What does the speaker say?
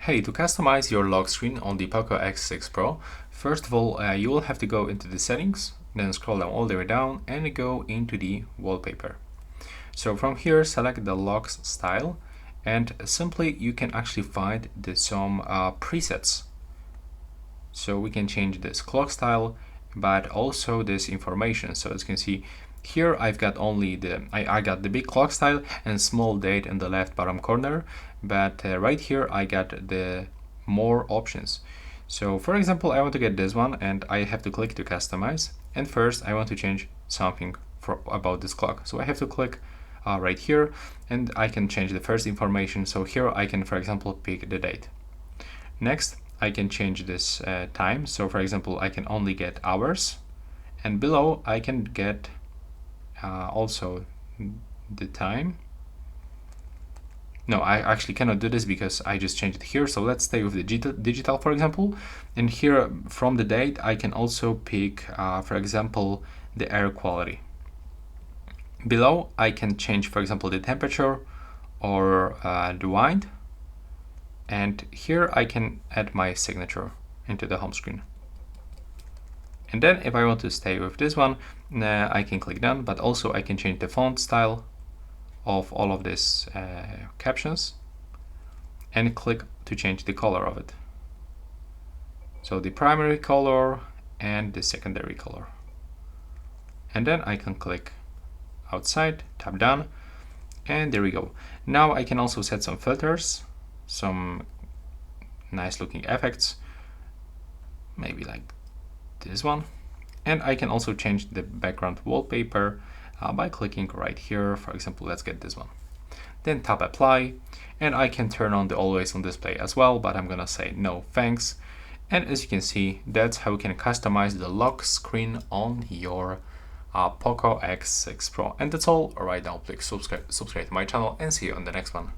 Hey, to customize your lock screen on the POCO X6 Pro, first of all, you will have to go into the settings, then scroll down all the way down and go into the wallpaper. So from here, select the lock style, and simply you can actually find some presets. So we can change this clock style, but also this information. So as you can see, here I've got only I got the big clock style and small date in the left bottom corner, but right here I got the more options. So for example, I want to get this one and I have to click to customize, and first I want to change something about this clock. So I have to click right here and I can change the first information. So here I can, for example, pick the date. Next, I can change this time. So for example, I can only get hours, and below I can get also the time. No, I actually cannot do this because I just changed it here. So let's stay with the digital, for example. And here from the date, I can also pick, for example, the air quality. Below, I can change, for example, the temperature or the wind. And here I can add my signature into the home screen. And then if I want to stay with this one, I can click done, but also I can change the font style of all of these captions and click to change the color of it. So the primary color and the secondary color. And then I can click outside, tap done, and there we go. Now I can also set some filters, some nice looking effects, maybe like this one. And I can also change the background wallpaper by clicking right here. For example, let's get this one. Then tap apply, and I can turn on the always on display as well, but I'm gonna say no thanks. And as you can see, that's how you can customize the lock screen on your POCO X6 Pro. And that's all. Right now, please subscribe to my channel and see you on the next one.